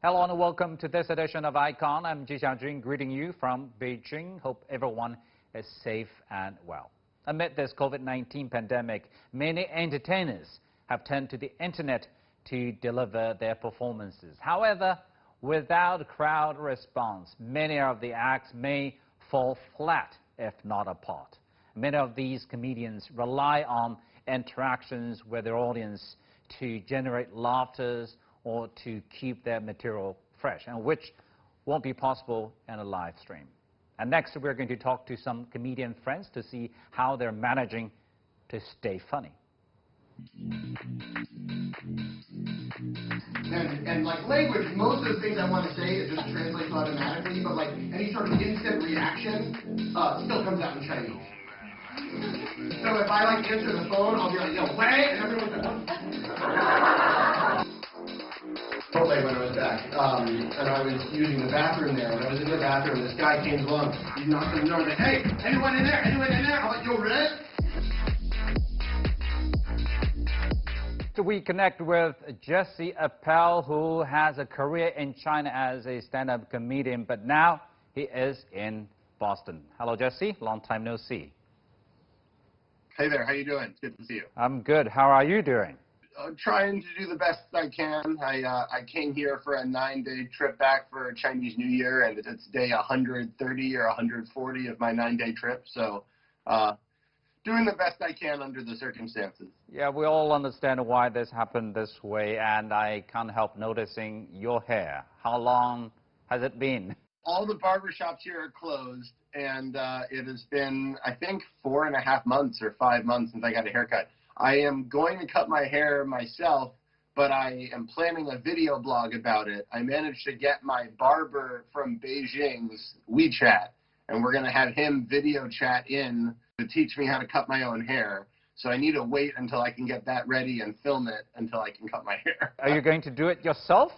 Hello and welcome to this edition of Icon. I'm Ji Xiaojun greeting you from Beijing. Hope everyone is safe and well. Amid this COVID-19 pandemic, many entertainers have turned to the internet to deliver their performances. However, without crowd response, many of the acts may fall flat, if not apart. Many of these comedians rely on interactions with their audience to generate laughter or to keep their material fresh, and which won't be possible in a live stream. And next, we're going to talk to some comedian friends to see how they're managing to stay funny. And like language, most of the things I want to say, it just translates automatically, but like any sort of instant reaction still comes out in Chinese. So if I like answer the phone, I'll be like, yo, wait, and everyone's like, when I was back, and I was using the bathroom there. When I was in the bathroom, this guy came along. He knocked on the door and like, hey, anyone in there? Anyone in there? I'm like, yo, Red? So we connect with Jesse Appell, who has a career in China as a stand-up comedian, but now he is in Boston. Hello, Jesse. Long time no see. Hey there. How you doing? It's good to see you. I'm good. How are you doing? Trying to do the best I can. I came here for a 9-day trip back for Chinese New Year, and it's day 130 or 140 of my 9-day trip. So doing the best I can under the circumstances. Yeah, we all understand why this happened this way, and I can't help noticing your hair. How long has it been? All the barbershops here are closed, and it has been, I think, 4.5 months or 5 months since I got a haircut. I am going to cut my hair myself, but I am planning a video blog about it. I managed to get my barber from Beijing's WeChat, and we're going to have him video chat in to teach me how to cut my own hair. So I need to wait until I can get that ready and film it until I can cut my hair. Are you going to do it yourself?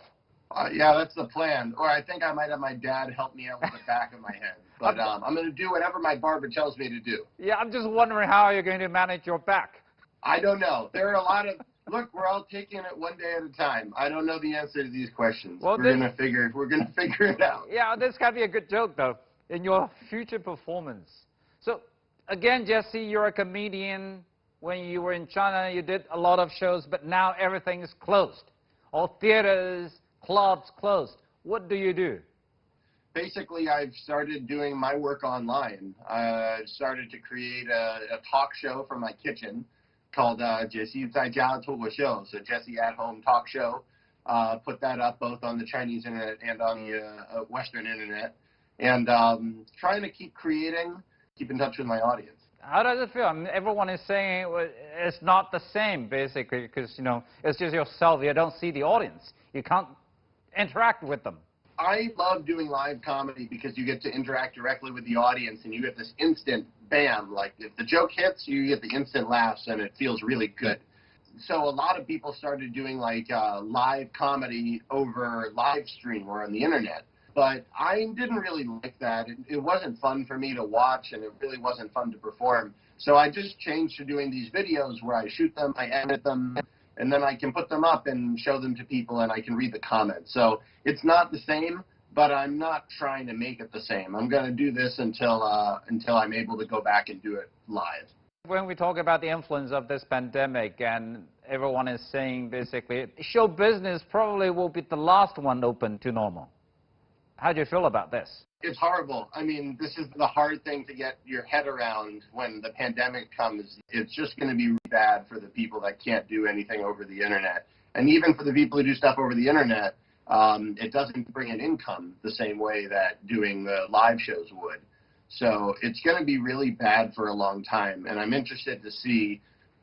Yeah, that's the plan. Or I think I might have my dad help me out with the back of my head. But I'm going to do whatever my barber tells me to do. Yeah, I'm just wondering how you're going to manage your back. I don't know. There are a lot of, look, we're all taking it one day at a time. I don't know the answer to these questions. Well, we're gonna figure it out. Yeah, this can be a good joke, though, in your future performance. So, again, Jesse, you're a comedian. When you were in China, you did a lot of shows, but now everything is closed. All theaters, clubs closed. What do you do? Basically, I've started doing my work online. I started to create a talk show from my kitchen called Jesse 在家脱口秀, so Jesse at Home Talk Show. Put that up both on the Chinese internet and on the Western internet. And trying to keep creating, keep in touch with my audience. How does it feel? I mean, everyone is saying it's not the same, basically, because, you know, it's just yourself. You don't see the audience. You can't interact with them. I love doing live comedy because you get to interact directly with the audience and you get this instant bam. Like if the joke hits, you get the instant laughs and it feels really good. So a lot of people started doing like live comedy over live stream or on the internet. But I didn't really like that. It wasn't fun for me to watch and it really wasn't fun to perform. So I just changed to doing these videos where I shoot them, I edit them, and then I can put them up and show them to people and I can read the comments. So it's not the same, but I'm not trying to make it the same. I'm going to do this until I'm able to go back and do it live. When we talk about the influence of this pandemic and everyone is saying basically show business probably will be the last one open to normal. How do you feel about this? It's horrible. I mean, this is the hard thing to get your head around when the pandemic comes. It's just going to be really bad for the people that can't do anything over the internet. And even for the people who do stuff over the internet, it doesn't bring an income the same way that doing the live shows would. So it's going to be really bad for a long time. And I'm interested to see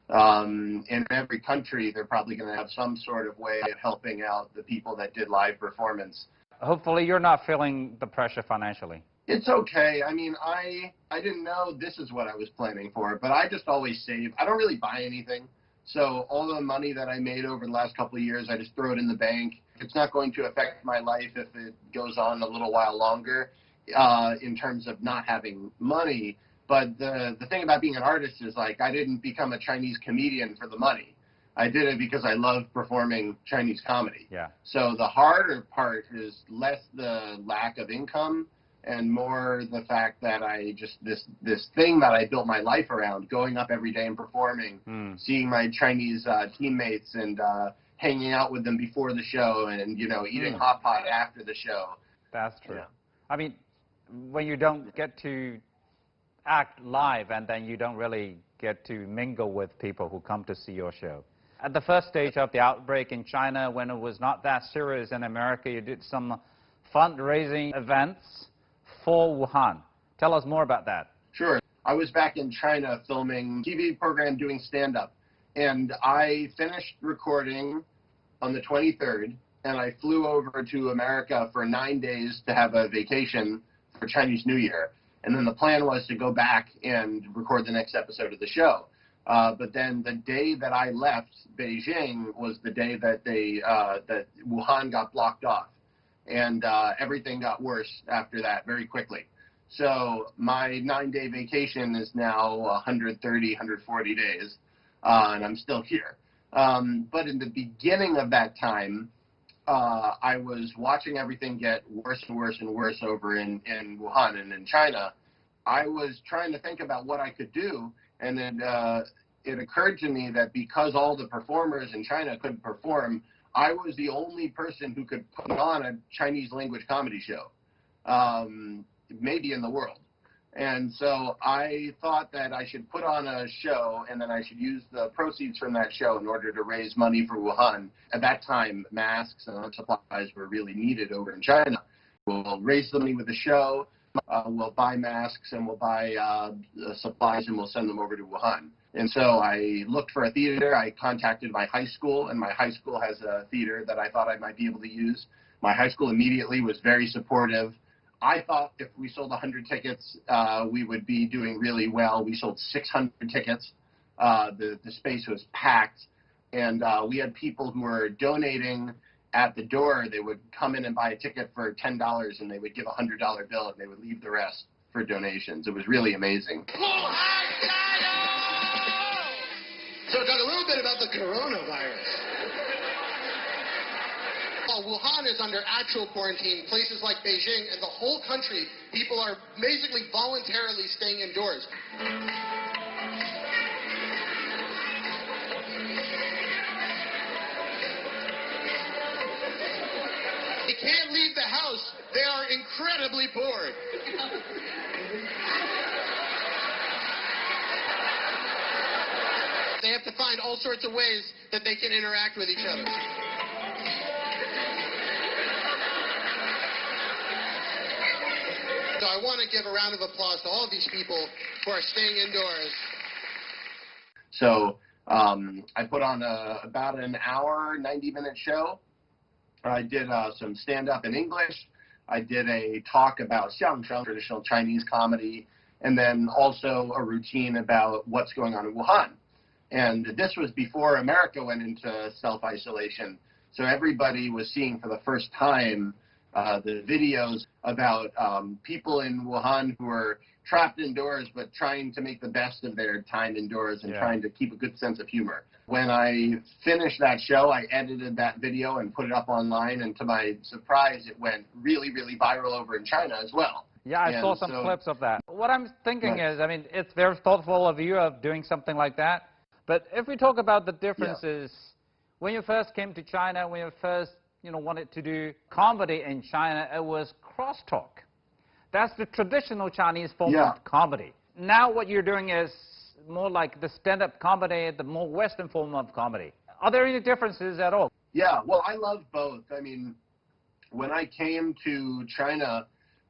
in every country, they're probably going to have some sort of way of helping out the people that did live performance. Hopefully you're not feeling the pressure financially. It's okay. I mean, I didn't know this is what I was planning for, but I just always save. I don't really buy anything. So all the money that I made over the last couple of years, I just throw it in the bank. It's not going to affect my life if it goes on a little while longer in terms of not having money. But the thing about being an artist is, like, I didn't become a Chinese comedian for the money. I did it because I love performing Chinese comedy. Yeah. So the harder part is less the lack of income and more the fact that I just, this thing that I built my life around, going up every day and performing, seeing my Chinese teammates and hanging out with them before the show and, you know, eating hot pot after the show. That's true. Yeah. I mean, when you don't get to act live and then you don't really get to mingle with people who come to see your show. At the first stage of the outbreak in China, when it was not that serious in America, you did some fundraising events for Wuhan. Tell us more about that. Sure. I was back in China filming a TV program doing stand-up, and I finished recording on the 23rd, and I flew over to America for 9 days to have a vacation for Chinese New Year. And then the plan was to go back and record the next episode of the show. But then the day that I left Beijing was the day that that Wuhan got blocked off. And everything got worse after that very quickly. So my 9-day vacation is now 130, 140 days, and I'm still here. But in the beginning of that time, I was watching everything get worse and worse and worse over in Wuhan and in China. I was trying to think about what I could do, and then it occurred to me that because all the performers in China couldn't perform, I was the only person who could put on a Chinese language comedy show, maybe in the world. And so I thought that I should put on a show and then I should use the proceeds from that show in order to raise money for Wuhan. At that time, masks and other supplies were really needed over in China. We'll raise the money with the show, we'll buy masks and we'll buy supplies and we'll send them over to Wuhan. And so I looked for a theater. I contacted my high school, and my high school has a theater that I thought I might be able to use. My high school immediately was very supportive. I thought if we sold 100 tickets, we would be doing really well. We sold 600 tickets. The space was packed, and we had people who were donating at the door. They would come in and buy a ticket for $10, and they would give a $100 bill, and they would leave the rest for donations. It was really amazing. So talk a little bit about the coronavirus. Well, Wuhan is under actual quarantine. Places like Beijing and the whole country, people are basically voluntarily staying indoors. They can't leave the house. They are incredibly bored. They have to find all sorts of ways that they can interact with each other. So I want to give a round of applause to all of these people who are staying indoors. So I put on about an hour, 90-minute show. I did some stand-up in English. I did a talk about xiangsheng, traditional Chinese comedy, and then also a routine about what's going on in Wuhan. And this was before America went into self-isolation. So everybody was seeing for the first time the videos about people in Wuhan who were trapped indoors but trying to make the best of their time indoors and trying to keep a good sense of humor. When I finished that show, I edited that video and put it up online, and to my surprise, it went really, really viral over in China as well. Yeah, I saw some clips of that. What I'm thinking is, I mean, it's very thoughtful of you of doing something like that. But if we talk about the differences, when you first came to China, when you first, wanted to do comedy in China, it was crosstalk. That's the traditional Chinese form of comedy. Now what you're doing is more like the stand-up comedy, the more Western form of comedy. Are there any differences at all? Yeah, well, I love both. I mean, when I came to China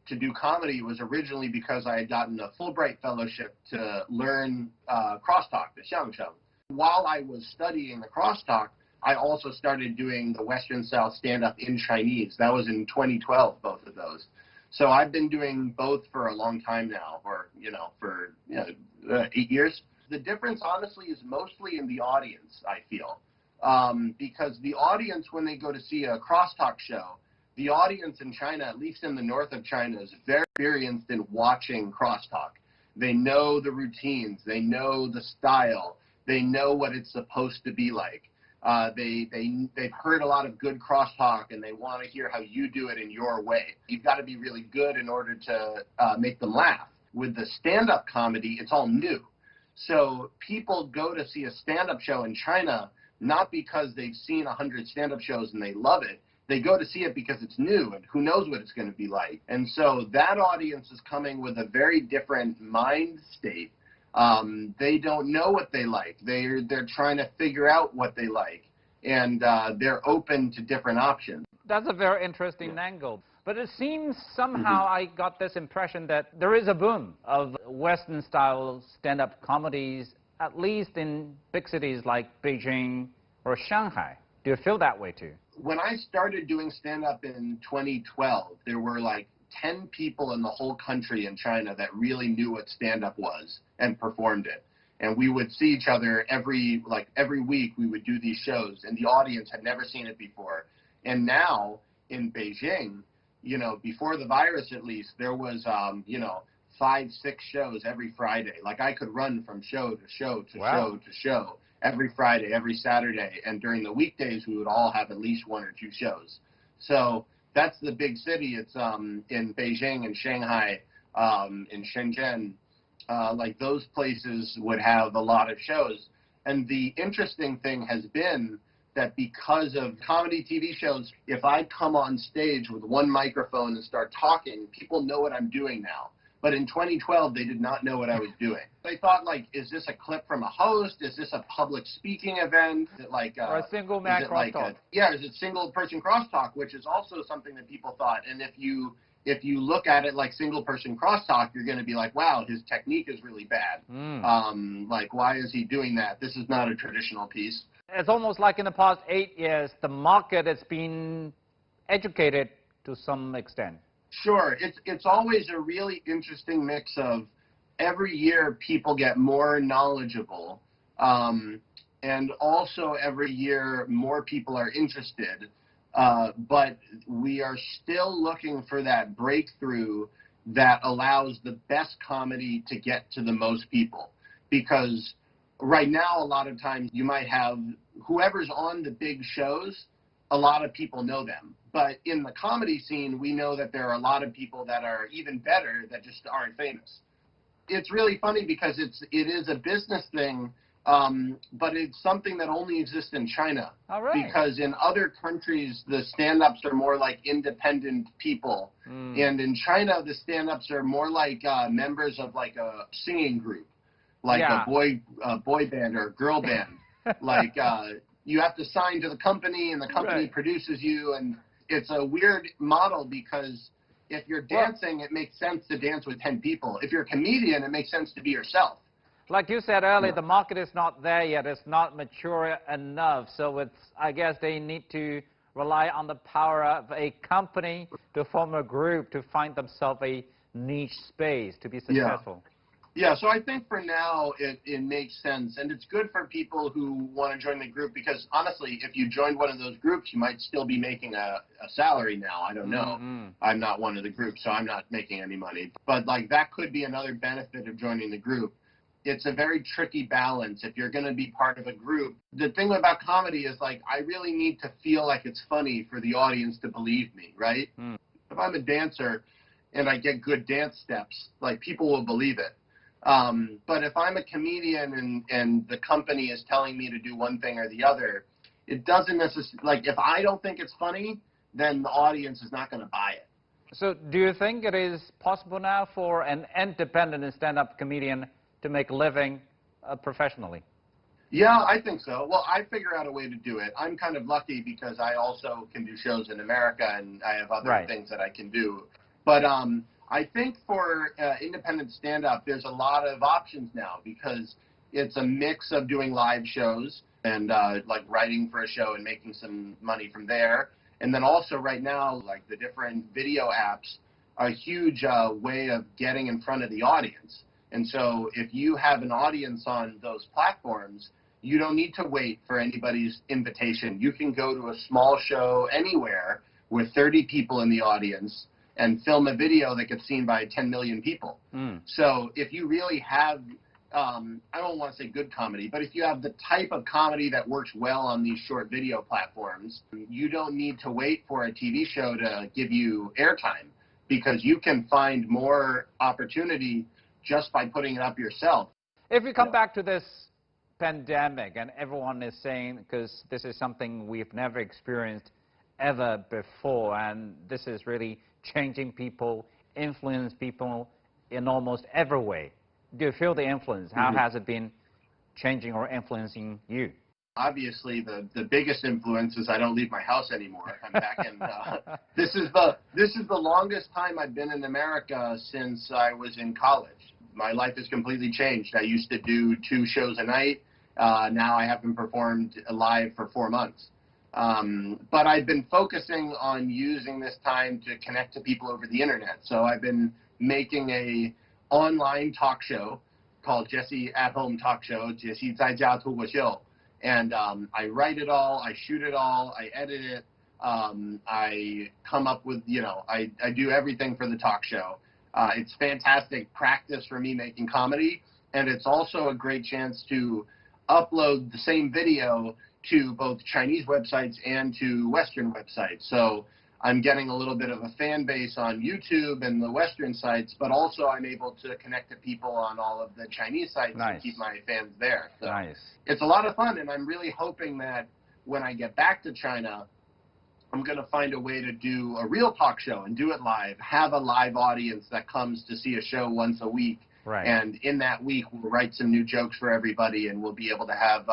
to do comedy, it was originally because I had gotten a Fulbright fellowship to learn crosstalk, the xiangsheng. While I was studying the crosstalk, I also started doing the Western-style stand-up in Chinese. That was in 2012, both of those. So I've been doing both for a long time now, or, for 8 years. The difference, honestly, is mostly in the audience, I feel. Because the audience, when they go to see a crosstalk show, the audience in China, at least in the north of China, is very experienced in watching crosstalk. They know the routines. They know the style. They know what it's supposed to be like. They've heard a lot of good crosstalk, and they want to hear how you do it in your way. You've got to be really good in order to make them laugh. With the stand-up comedy, it's all new. So people go to see a stand-up show in China not because they've seen 100 stand-up shows and they love it. They go to see it because it's new, and who knows what it's going to be like. And so that audience is coming with a very different mind state. They don't know what they like. They're trying to figure out what they like, and they're open to different options. That's a very interesting angle. But it seems somehow I got this impression that there is a boom of Western-style stand-up comedies, at least in big cities like Beijing or Shanghai. Do you feel that way too? When I started doing stand-up in 2012, there were like 10 people in the whole country in China that really knew what stand-up was and performed it. And we would see each other every week. We would do these shows, and the audience had never seen it before. And now in Beijing, you know, before the virus at least, there was, 5, 6 shows every Friday. Like I could run from show to show to show to show every Friday, every Saturday. And during the weekdays, we would all have at least 1 or 2 shows. So that's the big city. It's in Beijing and Shanghai, in Shenzhen. Like those places would have a lot of shows. And the interesting thing has been that because of comedy TV shows, if I come on stage with one microphone and start talking, people know what I'm doing now. But in 2012, they did not know what I was doing. They thought, like, is this a clip from a host? Is this a public speaking event? Is it like or a single man crosstalk? Is it single person crosstalk, which is also something that people thought. And if you look at it like single person crosstalk, you're going to be like, wow, his technique is really bad. Like, why is he doing that? This is not a traditional piece. It's almost like in the past 8 years, the market has been educated to some extent. Sure. It's always a really interesting mix of every year people get more knowledgeable, and also every year more people are interested. But we are still looking for that breakthrough that allows the best comedy to get to the most people. Because right now, a lot of times you might have whoever's on the big shows, a lot of people know them. But in the comedy scene, we know that there are a lot of people that are even better that just aren't famous. It's really funny because it is a business thing, but it's something that only exists in China. All right. Because in other countries, the stand-ups are more like independent people. And in China, the stand-ups are more like members of like a singing group, like a boy band or a girl band. Like you have to sign to the company, and the company produces you. And it's a weird model because if you're dancing, it makes sense to dance with 10 people. If you're a comedian, it makes sense to be yourself. Like you said earlier, the market is not there yet. It's not mature enough. So I guess they need to rely on the power of a company to form a group to find themselves a niche space to be successful. Yeah, so I think for now it makes sense, and it's good for people who want to join the group because, honestly, if you joined one of those groups, you might still be making a salary now. I don't know. I'm not one of the groups, so I'm not making any money. But, like, that could be another benefit of joining the group. It's a very tricky balance. If you're going to be part of a group, the thing about comedy is, like, I really need to feel like it's funny for the audience to believe me, right? If I'm a dancer and I get good dance steps, like, people will believe it. But if I'm a comedian and the company is telling me to do one thing or the other, it doesn't necessarily, like, if I don't think it's funny, then the audience is not going to buy it. So do you think it is possible now for an independent stand-up comedian to make a living professionally? Yeah, I think so. Well, I figure out a way to do it. I'm kind of lucky because I also can do shows in America and I have other things that I can do. But I think for independent stand-up, there's a lot of options now because it's a mix of doing live shows and like writing for a show and making some money from there. And then also right now, like the different video apps are a huge way of getting in front of the audience. And so if you have an audience on those platforms, you don't need to wait for anybody's invitation. You can go to a small show anywhere with 30 people in the audience and film a video that gets seen by 10 million people. So if you really have I don't want to say good comedy, but if you have the type of comedy that works well on these short video platforms, you don't need to wait for a TV show to give you airtime, because you can find more opportunity just by putting it up yourself. If we come back to this pandemic, and everyone is saying, because this is something we've never experienced ever before, and this is really changing people, influence people in almost every way. Do you feel the influence? How has it been changing or influencing you? Obviously, the biggest influence is I don't leave my house anymore. I'm back in. This is the longest time I've been in America since I was in college. My life has completely changed. I used to do 2 shows a night. Now I haven't performed live for 4 months. But I've been focusing on using this time to connect to people over the internet. So I've been making a online talk show called Jesse at Home Talk Show, 杰西在家脱口秀. And I write it all, I shoot it all, I edit it, I come up with, I do everything for the talk show. It's fantastic practice for me making comedy, and it's also a great chance to upload the same video to both Chinese websites and to Western websites. So I'm getting a little bit of a fan base on YouTube and the Western sites, but also I'm able to connect to people on all of the Chinese sites and keep my fans there. So it's a lot of fun, and I'm really hoping that when I get back to China, I'm going to find a way to do a real talk show and do it live, have a live audience that comes to see a show once a week. And in that week, we'll write some new jokes for everybody, and we'll be able to have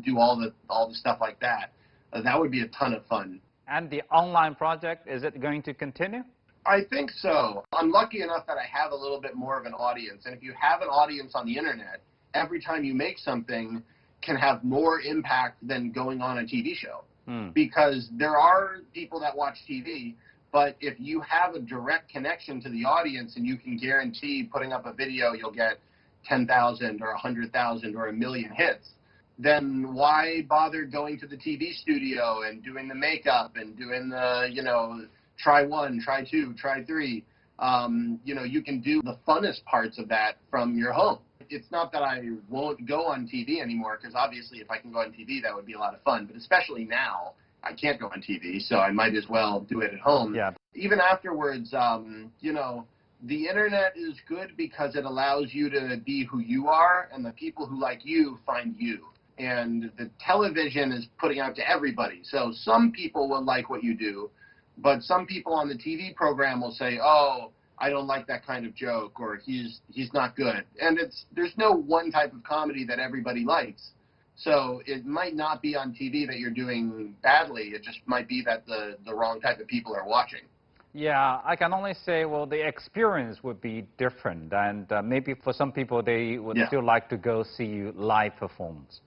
do all the stuff like that. That would be a ton of fun. And the online project, is it going to continue? I think so. I'm lucky enough that I have a little bit more of an audience. And if you have an audience on the internet, every time you make something can have more impact than going on a TV show. Because there are people that watch TV, but if you have a direct connection to the audience and you can guarantee putting up a video you'll get 10,000 or 100,000 or 1 million hits, then why bother going to the TV studio and doing the makeup and doing the, try 1, try 2, try 3. You can do the funnest parts of that from your home. It's not that I won't go on TV anymore, because obviously if I can go on TV, that would be a lot of fun. But especially now, I can't go on TV, so I might as well do it at home. Even afterwards, the internet is good because it allows you to be who you are, and the people who like you find you. And the television is putting out to everybody. So some people will like what you do, but some people on the TV program will say, oh, I don't like that kind of joke, or he's not good. And there's no one type of comedy that everybody likes. So it might not be on TV that you're doing badly. It just might be that the wrong type of people are watching. Yeah, I can only say, well, the experience would be different. And maybe for some people, they would still like to go see you live performance.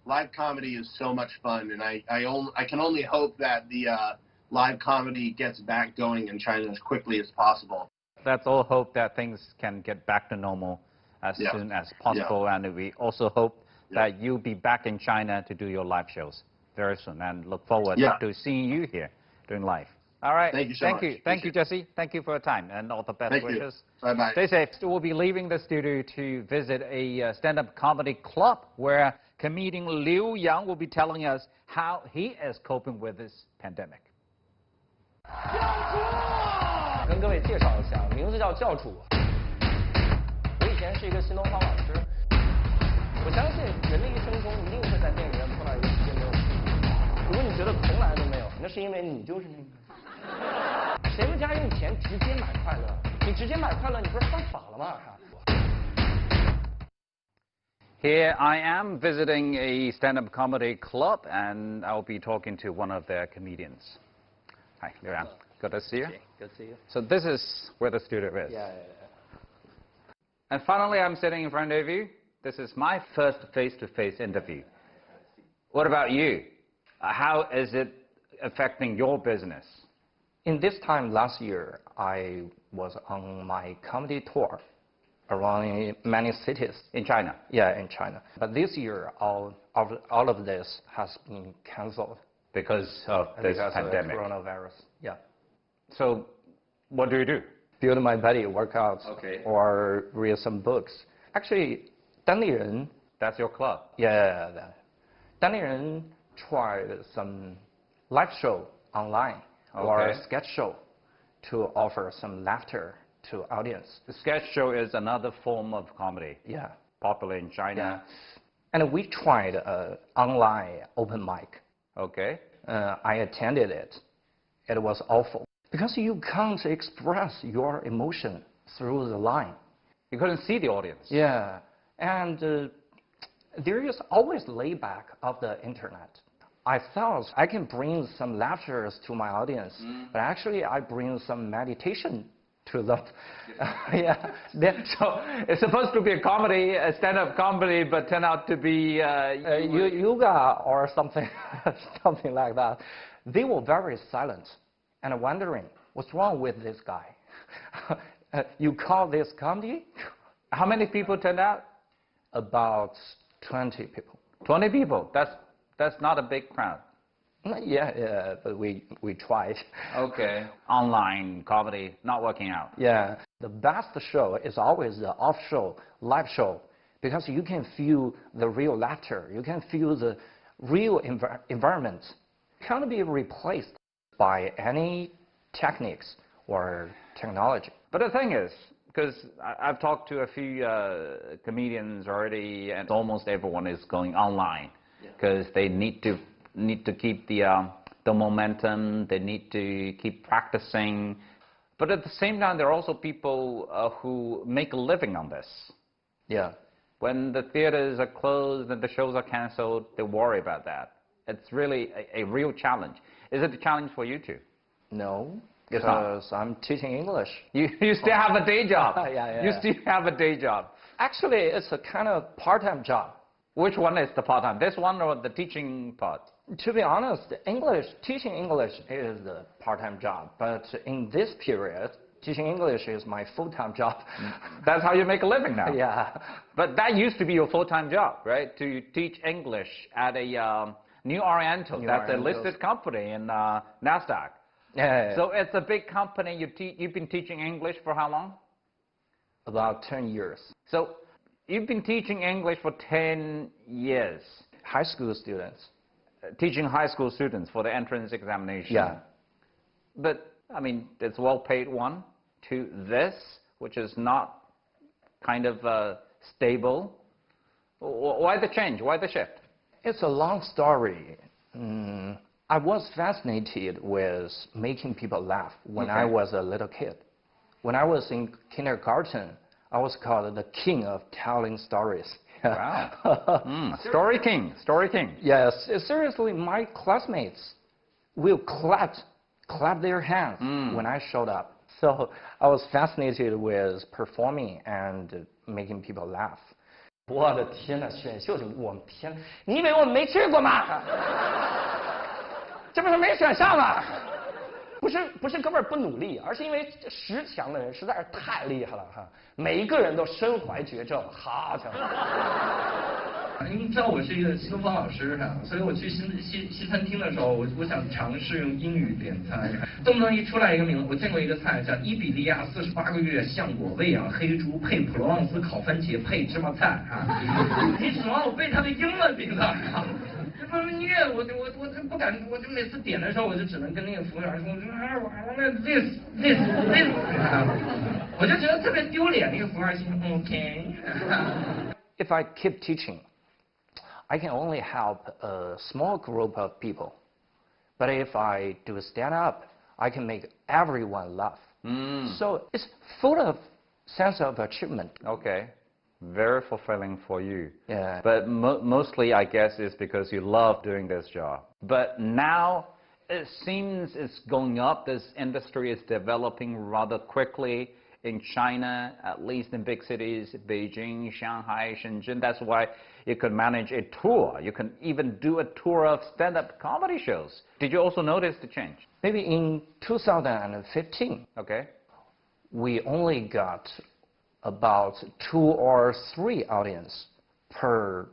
Live comedy is so much fun, and I can only hope that the live comedy gets back going in China as quickly as possible. Let's all hope that things can get back to normal as soon as possible, and we also hope that you'll be back in China to do your live shows very soon, and look forward to seeing you here doing live. All right. Thank you so much. Thank you, Jesse. Thank you for your time, and all the best wishes. Bye-bye. Stay safe. We'll be leaving the studio to visit a stand-up comedy club where comedian Liu Yang will be telling us how he is coping with this pandemic. 跟各位介绍一下，名字叫教主。我以前是一个新东方老师。我相信人的一生中一定会在电影院碰到一个世界没有屁股。如果你觉得从来都没有，那是因为你就是那个。谁们家用钱直接买快乐？你直接买快乐，你不是犯法了吗？ Here I am visiting a stand-up comedy club, and I'll be talking to one of their comedians. Hi, Liu Yang. Good to see you. Good to see you. So this is where the studio is. Yeah. And finally, I'm sitting in front of you. This is my first face-to-face interview. What about you? How is it affecting your business? In this time last year, I was on my comedy tour around many cities. In China? Yeah, in China. But this year, all of this has been cancelled. Because of this pandemic? Of coronavirus, yeah. So, what do you do? Build my body, work out, or read some books. Actually, 当地人 That's your club. Yeah, 当地人 tried some live show online or sketch show to offer some laughter to audience. The sketch show is another form of comedy. Yeah. Popular in China. Yeah. And we tried online open mic. Okay. I attended it. It was awful because you can't express your emotion through the line. You couldn't see the audience. Yeah, and there is always layback of the internet. I thought I can bring some laughter to my audience, but actually I bring some meditation to them. Yeah. So it's supposed to be a comedy, a stand-up comedy, but turned out to be yoga or something, something like that. They were very silent and wondering what's wrong with this guy. You call this comedy? How many people turned out? About 20 people. 20 people. That's not a big crowd. Yeah, but we tried. Okay. Online comedy not working out. Yeah, the best show is always the off show, live show, because you can feel the real laughter. You can feel the real environment. It can't be replaced by any techniques or technology. But the thing is, because I've talked to a few comedians already, and almost everyone is going online because they need to keep the momentum. They need to keep practicing. But at the same time, there are also people who make a living on this. Yeah. When the theaters are closed and the shows are canceled, they worry about that. It's really a real challenge. Is it a challenge for you too? No, because I'm teaching English. You still have a day job. Yeah. You still have a day job. Actually, it's a kind of part-time job. Which one is the part-time? This one or the teaching part? To be honest, teaching English is the part-time job. But in this period, teaching English is my full-time job. That's how you make a living now. Yeah. But that used to be your full-time job, right? To teach English at a New Oriental. That's a listed company in NASDAQ. Yeah. So it's a big company. You've been teaching English for how long? About 10 years. So you've been teaching English for 10 years. High school students. Teaching high school students for the entrance examination. Yeah. But, I mean, it's a well-paid one to this, which is not kind of stable. Why the change? Why the shift? It's a long story. I was fascinated with making people laugh when I was a little kid. When I was in kindergarten, I was called the king of telling stories. Wow. Story king, story king. Yes, seriously, my classmates will clap their hands when I showed up. So I was fascinated with performing and making people laugh. 我的天哪，选秀节目，我们天，你以为我们没去过吗？这不是没选上吗？不是哥们儿不努力，而是因为10强的人实在是太厉害了哈，每一个人都身怀绝症，好家伙！您知道我是一个新东方老师哈，所以我去西餐厅的时候，我想尝试用英语点餐，动不动一出来一个名字，我见过一个菜叫伊比利亚48个月橡果喂养黑猪配普罗旺斯烤番茄配芝麻菜啊，你指望我背它的英文名字啊？你我不敢，我就每次点的时候，我就只能跟那个服务员说，那 this， 我就觉得特别丢脸，那个服务员心说 OK。If I keep teaching, I can only help a small group of people. But if I do stand up, I can make everyone laugh. So it's full of sense of achievement. Okay. Very fulfilling for you. Yeah. But mostly, I guess, is because you love doing this job. But now, it seems it's going up. This industry is developing rather quickly in China, at least in big cities, Beijing, Shanghai, Shenzhen. That's why you could manage a tour. You can even do a tour of stand-up comedy shows. Did you also notice the change? Maybe in 2015, okay, we only got about 2 or 3 audience per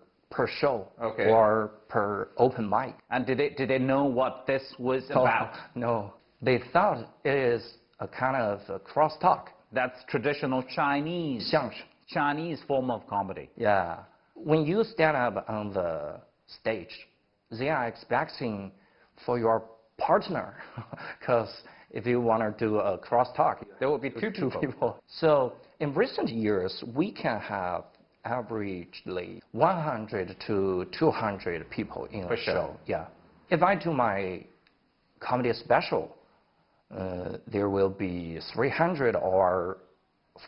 show or per open mic. And did they know what this was about? No, they thought it is a kind of a crosstalk. That's traditional Chinese. 相声 Chinese form of comedy. Yeah. When you stand up on the stage, they are expecting for your partner, because if you want to do a crosstalk, There will be two people. So in recent years, we can have averagely 100 to 200 people in a show. Yeah. If I do my comedy special, there will be 300 or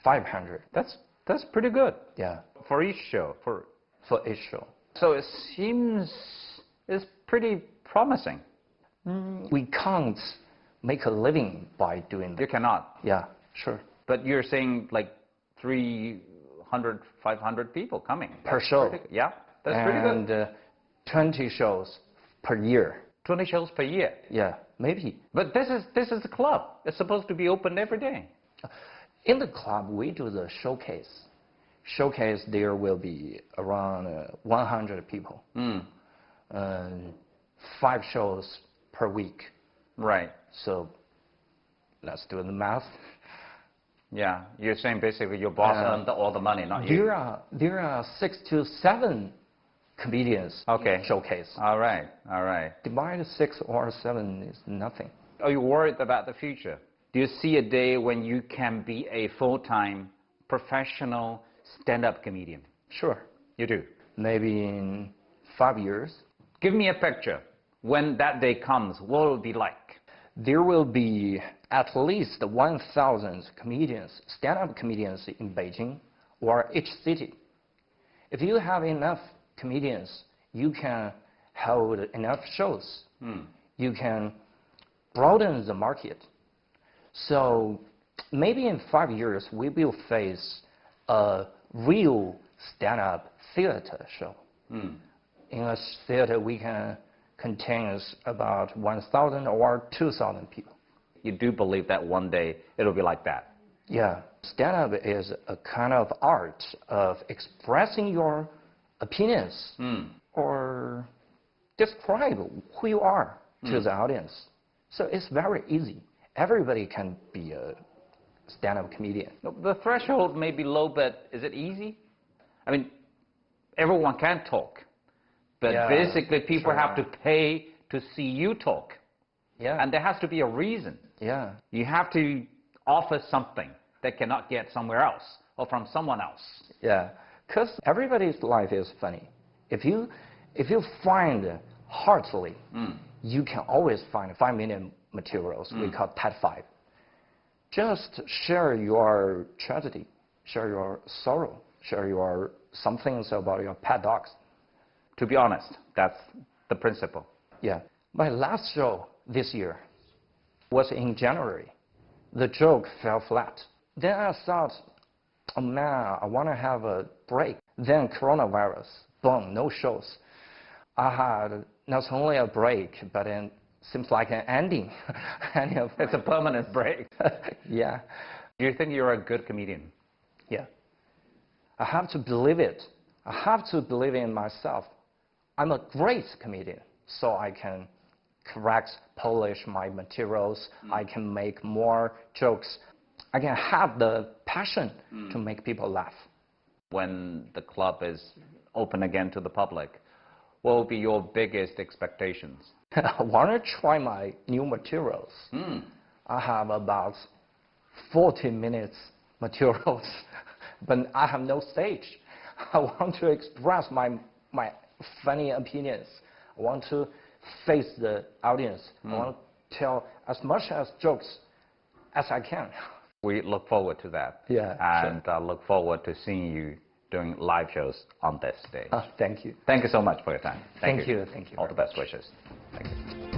500. That's pretty good. Yeah. For each show. For each show. So it seems it's pretty promising. We can't make a living by doing that. You cannot. Yeah, sure. But you're saying like 300, 500 people coming. Per show. Yeah, that's pretty good. And 20 shows per year. 20 shows per year. Yeah, maybe. But this is a club. It's supposed to be open every day. In the club, we do the showcase. Showcase, there will be around 100 people. 5 shows per week. Right. So let's do the math. Yeah, you're saying basically your boss earned all the money, not you. There are 6 to 7 comedians Okay. showcase. All right, all right. Divide 6 or 7 is nothing. Are you worried about the future? Do you see a day when you can be a full-time professional stand-up comedian? Sure. You do? Maybe in 5 years. Give me a picture. When that day comes, what will it be like? There will be at least 1,000 comedians, stand-up comedians in Beijing or each city. If you have enough comedians, you can hold enough shows. You can broaden the market. So maybe in 5 years, we will face a real stand-up theater show. In a theater, we can contain about 1,000 or 2,000 people. You do believe that one day it'll be like that? Yeah. Stand-up is a kind of art of expressing your opinions or describe who you are to the audience. So it's very easy. Everybody can be a stand-up comedian. The threshold may be low, but is it easy? I mean, everyone can talk, but basically people have to pay to see you talk. Yeah. And there has to be a reason. Yeah. You have to offer something that cannot get somewhere else or from someone else. Yeah. Because everybody's life is funny. If you find heartily, you can always find 5-minute materials. We call Type 5. Just share your tragedy, share your sorrow, share your some things about your pet dogs. To be honest, that's the principle. Yeah. My last show this year was in January. The joke fell flat. Then I thought, oh man, I want to have a break. Then coronavirus, boom, no shows. I had not only a break, but it seems like an ending. It's a permanent break. Yeah. Do you think you're a good comedian? Yeah. I have to believe it. I have to believe in myself. I'm a great comedian, so I can correct, polish my materials. I can make more jokes. I can have the passion to make people laugh. When the club is open again to the public, what will be your biggest expectations? I want to try my new materials. I have about 40 minutes materials, but I have no stage. I want to express my funny opinions. I want to face the audience. I want to tell as much as jokes as I can. We look forward to that. Yeah, and look forward to seeing you doing live shows on this stage. Thank you. Thank you so much for your time. Thank you. Thank you. All the best wishes. Thank you.